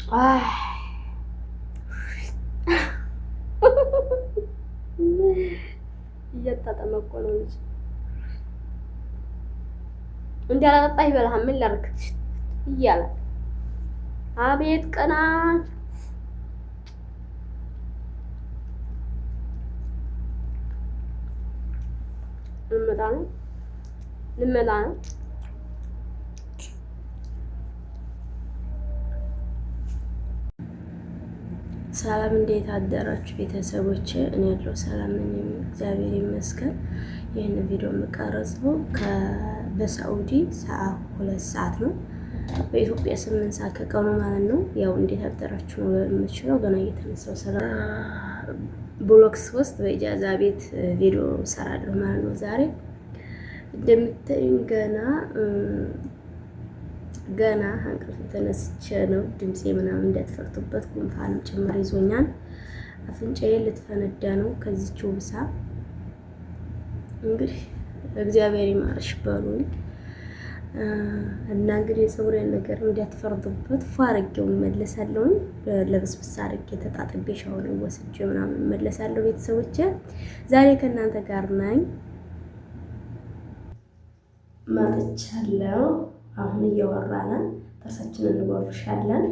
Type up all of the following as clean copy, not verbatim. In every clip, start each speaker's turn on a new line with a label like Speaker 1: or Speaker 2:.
Speaker 1: አይ እየተጠመቆ ነው እንጂ እንዳላጠጣ ይበላህ ምን ላድርግ እያለ አቤት ቅናት ልመጣ ነው። ሰላም እንዴት አደራችሁ ቤተሰቦች? እኔ ያለው ሰላም ነኝ፣ እግዚአብሔር ይመስገን። ይህን ቪዲዮ የምቀረጸው በሳዑዲ ሰዓት 2 ሰዓት ነው፣ በኢትዮጵያ 8 ሰዓት ከቀኑ ማለት ነው። ያው እንዴት አደራችሁ ነው የምችለው። ገና እየተነሳው ብሎክ 3 በኢጃዛ ቤት ቪዲዮ ሰራለሁ ማለት ነው። ዛሬ እንደምታዩኝ ገና እንቅልፍ ተነስቼ ነው። ድምጼ ምናምን እንዳትፈርቱበት፣ ጉንፋንም ጭምር ይዞኛል። አፍንጫዬ ልትፈነዳ ነው ከዚህችው ብሳ። እንግዲህ እግዚአብሔር ይማርሽ በሉኝ እና እንግዲህ የፀጉሬን ነገር እንዳትፈርዱበት ፏርጌው እመለሳለሁ። ለብስብስ አድርጌ ተጣጥቤ ሻወር ወስጄ ምናምን እመለሳለሁ። ቤተሰቦቼ ዛሬ ከእናንተ ጋር ነኝ መጥቻለሁ። አሁን እያወራን ጥርሳችንን እንቦርሻለን።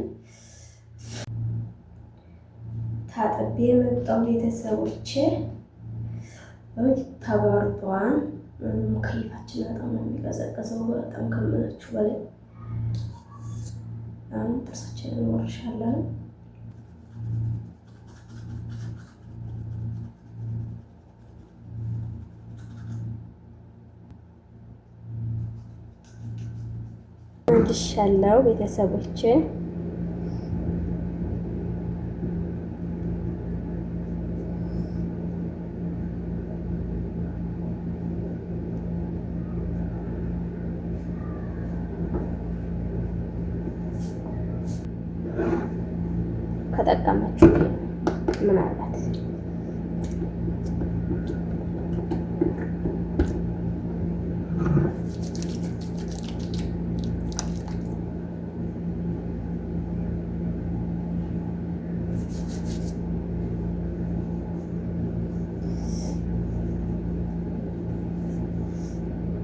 Speaker 1: ታጥቤ የመጣው ቤተሰቦቼ ተባርጧን። ከይፋችን በጣም ነው የሚቀዘቀዘው፣ በጣም ከምላችሁ በላይ። አሁን ጥርሳችንን እንቦርሻለን። መልሻለሁ ቤተሰቦቼ። ከጠቀማችሁ ምናልባት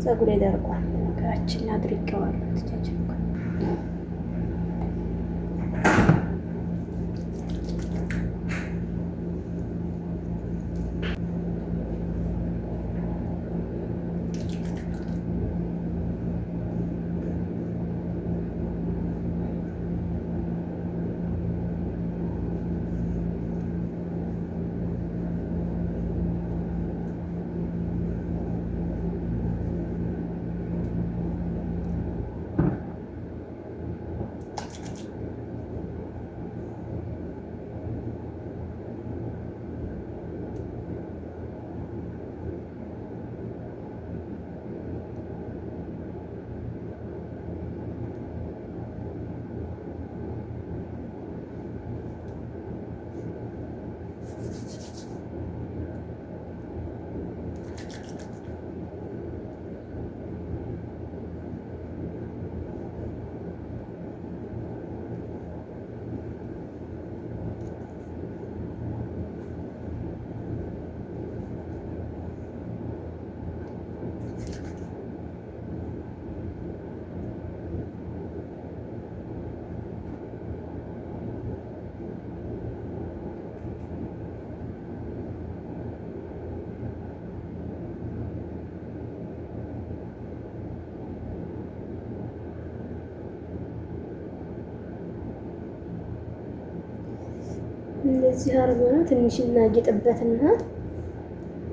Speaker 1: ፀጉሬ ደርቋል። ነገራችን አድርጌዋለሁ ትቻችን እንደዚህ አርገን ትንሽ እናጌጥበትና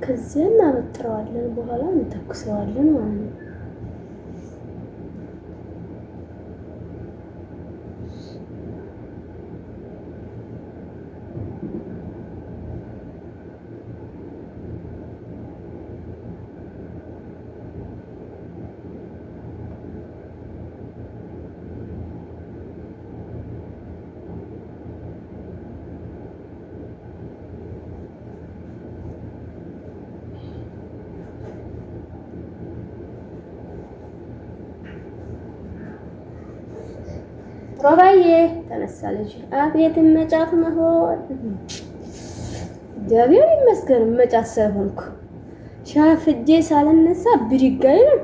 Speaker 1: ከዚያ እናበጥረዋለን። በኋላ እንተኩሰዋለን ማለት ነው። ሮባዬ ተነሳ ልጅ አቤት መጫት መሆን እግዚአብሔር ይመስገን መጫት ሳይሆንኩ ሻፍጄ ሳልነሳ ብድጋይ ነው።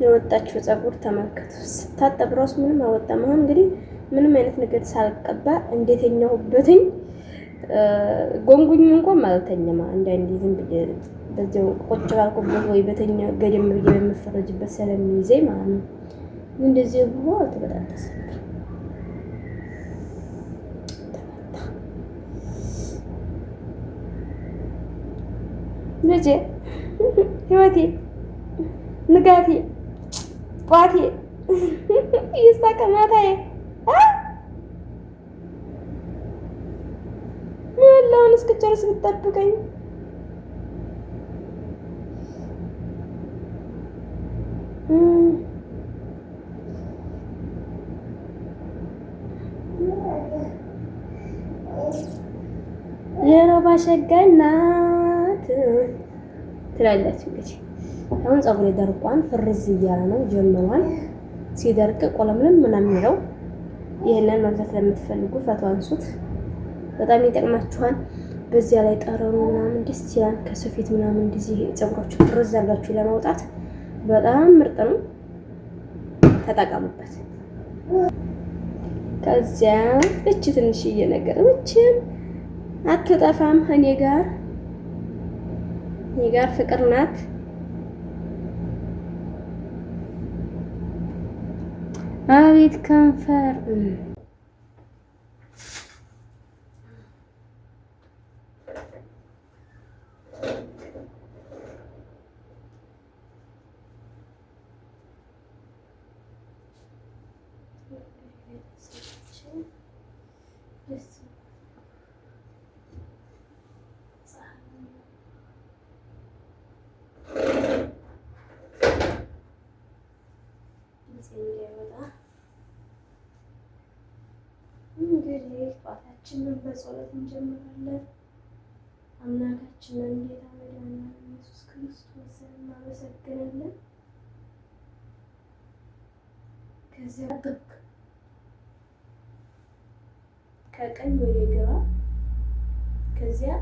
Speaker 1: የወጣችው ፀጉር ተመልከቱ። ስታጠብ ራሱ ምንም አወጣም። አሁን እንግዲህ ምንም አይነት ነገር ሳልቀባ እንደተኛሁበትኝ ጎንጉኝ እንኳን ማለተኛማ አንዳንዴ ዝም ብዬ በዚያው ቁጭ ባልኩበት ወይ በተኛ ገደም ብዬ በምፈረጅበት ስለሚይዘኝ ማለት ነው። እንደዚህ ብሎ አልተበጣጠሰ ልጄ ህይወቴ ንጋቴ ጧቴ ይሳቀ ማታዬ ለውን እስክጨርስ ብትጠብቀኝ የሮባ ሸጋይ ናት ትላለች። እንግዲህ አሁን ፀጉሬ ደርቋን ፍርዝ እያለ ነው ጀምሯል። ሲደርቅ ቆለምለም ምናምን የሚለው ይሄንን መግዛት ለምትፈልጉ ፈቶ አንሱት። በጣም ይጠቅማችኋል። በዚያ ላይ ጠረኑ ምናምን ደስ ይላል። ከሰፊት ምናምን እንደዚህ ፀጉራችሁ ፍርዝ አድርጋችሁ ለማውጣት በጣም ምርጥ ነው። ተጠቀሙበት። ከዚያ እቺ ትንሽዬ ነገር ብቻም አትጠፋም። እኔ ጋር ፍቅር ናት። አቤት ከንፈር እንግዲህ ጧታችንን በጸሎት እንጀምራለን። አምላካችንን ጌታ መድኃኒዓለም ኢየሱስ ክርስቶስን እናመሰግናለን። ከዚያ ጥቅ ከቀኝ ወደ ግራ ከዚያ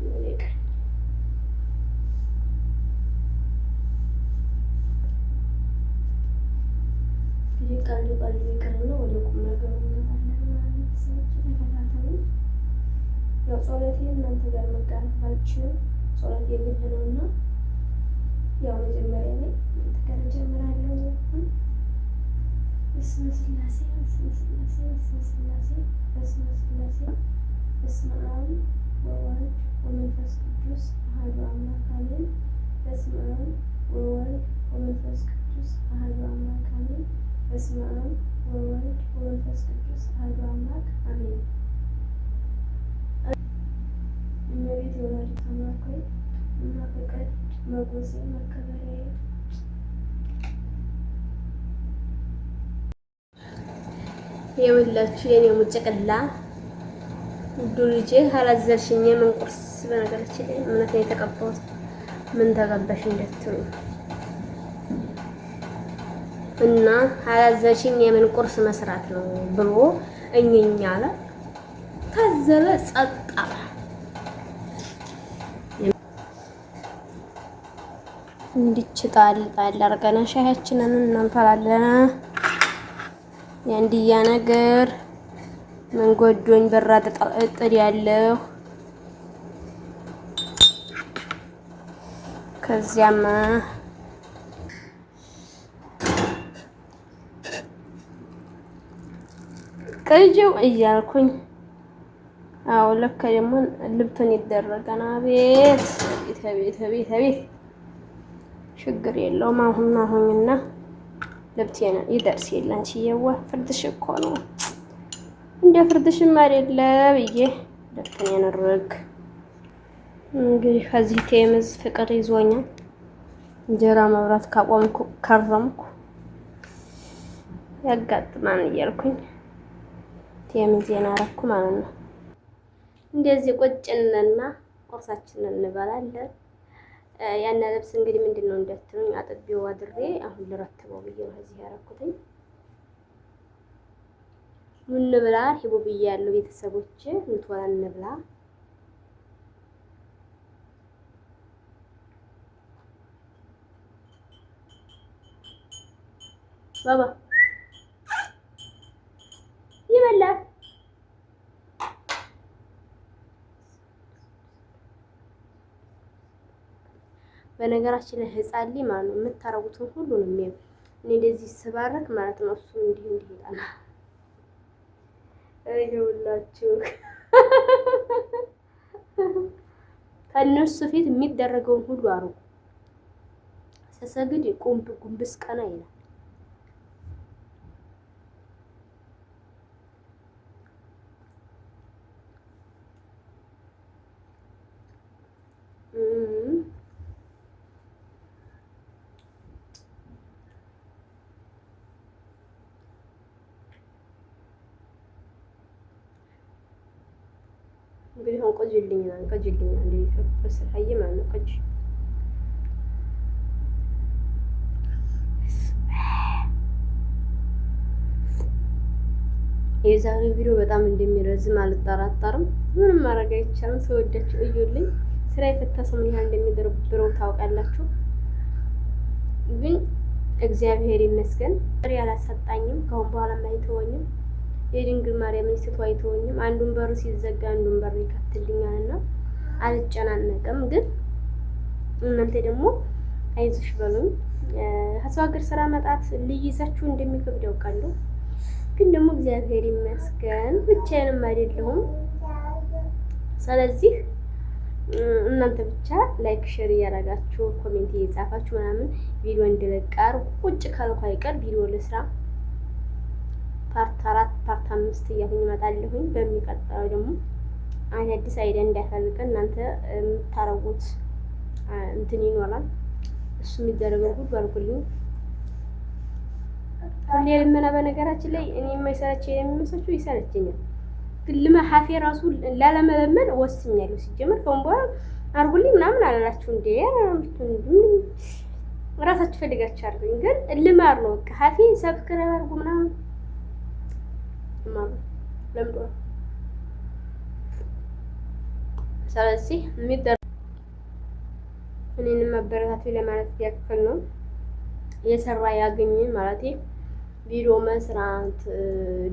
Speaker 1: ወደ ቀኝ ቀልድ ይቅርና ወደ ቁም ነገሩ እንገባለን ማለት ነው። ሰዎች ተከታተሉ። ያው ጸሎቴ እናንተ ጋር መጋራት ባልችልም ጸሎቴ የግል ነውና ያው መጀመሪያ ላይ እናንተ ጋር ጀምራለሁ። በስመ ስላሴ በስመ ስላሴ በስመ ስላሴ በስመ ስላሴ በስመ አብ ወወልድ ወመንፈስ ቅዱስ አሐዱ አምላክ አሜን። በስመ አብ ወወልድ ወመንፈስ ቅዱስ አሐዱ አምላክ አሜን። በስመ አብ ወወልድ ወመንፈስ ቅዱስ አሐዱ አምላክ አሜን። እመቤት የወላዲተ አምላክ ሆይ እና ፈቃድ መጎሴ መከበሪያዬ የወላችሁ የኔ ሙጭቅላ ውዱ ልጄ አላዘልሽኝ። ምን ቁርስ በነገራችን ላይ እምነት ነው የተቀባሁት። ምን ተቀባሽ እንደትሉ እና አላዘልሽኝ የምን ቁርስ መስራት ነው ብሎ እኝኛ አለ። ታዘለ ጸጣ እንዲች ጣል አድርገን ሻያችንን እናንፈላለን። የአንድያ ነገር ምን ጎዶኝ በራ ጥጥ ያለው ከዚያማ ቅጅው እያልኩኝ አዎ ለካ ደግሞ ልብትን ይደረጋል። አቤት ቤት ችግር የለውም። አሁንና ልብቴን ይደርስ የለ አንቺ የዋ ፍርድሽ እኮ ነው እንደ ፍርድሽም አይደለ ብዬ ልብቴን ያነርግ። እንግዲህ ከዚህ ቴምዝ ፍቅር ይዞኛል። እንጀራ መብራት ካቆምኩ ከረምኩ ያጋጥማን እያልኩኝ ቴምን ዜና አረኩ ማለት ነው። እንደዚህ ቁጭ እንልና ቁርሳችንን እንበላለን። ያን ልብስ እንግዲህ ምንድነው እንደትሉኝ አጥቤው አድሬ አሁን ልረትበው ብዬ ነው እዚህ ያረኩትኝ። ምን ብላ ሂቡ ብዬ ያለው ቤተሰቦች እንቶላ እንብላ። ባባ ይበላል። በነገራችን ላይ ህፃን ልጅ ማለት ነው የምታረጉትን ሁሉ ነው የሚያየው። እኔ እንደዚህ ስባረክ ማለት ነው እሱ እንዲህ ይላል። አይሁላችሁ ከነሱ ፊት የሚደረገውን ሁሉ አርጉ። ሰሰግድ ጉንብስ ቀና ይላል። እንግዲህ አሁን ቆጅልኝ እንዴ በስራዬ ማለት ነው። ቆጅ የዛሬው ቪዲዮ በጣም እንደሚረዝም አልጠራጠርም። ምንም ማድረግ አይቻልም። ሰወዳችሁ እዩልኝ። ስራ የፈታ ሰው ምን ያህል እንደሚደረብረው ታውቃላችሁ። ግን እግዚአብሔር ይመስገን ጥሪ አላሳጣኝም። ከአሁን በኋላ አይተወኝም። የድንግል ማርያም ስቷ አይተወኝም። አንዱን በር ሲዘጋ አንዱን በር ይከፍትልኛልና አልጨናነቅም። ግን እናንተ ደግሞ አይዞሽ በሉኝ። ከሰው ሀገር ስራ መጣት ልይዛችሁ እንደሚከብድ ያውቃለሁ። ግን ደግሞ እግዚአብሔር ይመስገን ብቻዬንም አይደለሁም። ስለዚህ እናንተ ብቻ ላይክ ሼር እያደረጋችሁ ኮሜንት እየጻፋችሁ ምናምን ቪዲዮ እንድለቃር ቁጭ ካልኩ አይቀር ቪዲዮ ልስራ ፓርት 4 ፓርት 5 እያልኩኝ እመጣለሁኝ። በሚቀጥለው ደግሞ አዲስ አይዲያ እንዳይፈልግ እናንተ የምታረጉት እንትን ይኖራል። እሱ የሚደረገው ሁሉ አልኩልኝ። ሁሌ ልመና በነገራችን ላይ እኔ የማይሰለቸኝ የሚመስላችሁ ይሰለቸኛል። ግን ሀፌ ራሱ ላለመለመን ወስኛለሁ። ሲጀመር ከሆነ በኋላ አርጉልኝ ምናምን አላላችሁ እንዴ ራሳችሁ ፈልጋችሁ አርጉኝ። ግን ልማር ነው በቃ ሀፌ ሰብስክራይብ አርጉ ምናምን ማለት ለምዶ። ስለዚህ እኔንም ማበረታቱ ለማለት ያክል ነው። የሰራ ያገኘ ማለት ቪዲዮ መስራት፣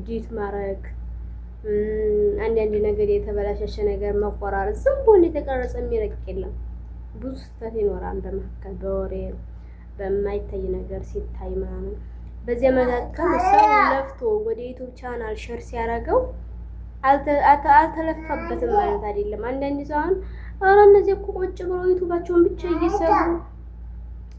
Speaker 1: ዲት ማድረግ፣ አንዳንድ ነገር የተበላሸሸ ነገር መቆራረጥ፣ ዝም ብሎ የተቀረጸ የሚረቅ የለም። ብዙ ስህተት ይኖራል በመካከል በወሬ በማይታይ ነገር ሲታይ ምናምን። በዚያ መካከል ሰው ለፍቶ ወደ ዩቲዩብ ቻናል ሼር ሲያደርገው አልተለፋበትም ማለት አይደለም። አንዳንድ ሰው አሁን እነዚህ እኮ ቁጭ ብለው ዩቲዩባቸውን ብቻ እየሰሩ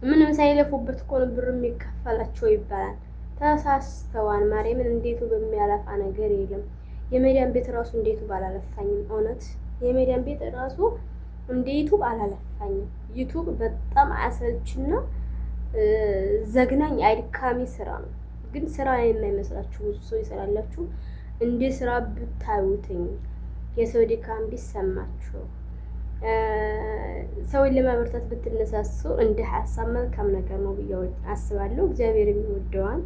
Speaker 1: ምንም ሳይለፉበት እኮ ነው ብር የሚከፈላቸው ይባላል። ተሳስተዋል። ማርያምን እንዴቱ በሚያለፋ ነገር የለም። የሜዲያን ቤት ራሱ እንዴቱ ባላለፋኝም። እውነት የሜዲያን ቤት ራሱ እንዴቱ ባላለፋኝም። ዩቲዩብ በጣም አሰልችና ዘግናኝ አድካሚ ስራ ነው። ግን ስራ የማይመስላችሁ ብዙ ሰው ይሰራላችሁ። እንደ ስራ ብታዩትኝ የሰው ድካም ቢሰማችሁ ሰውን ለማበርታት ብትነሳሱ እንደ ሀሳብ መልካም ነገር ነው ብዬ አስባለሁ። እግዚአብሔር የሚወደዋን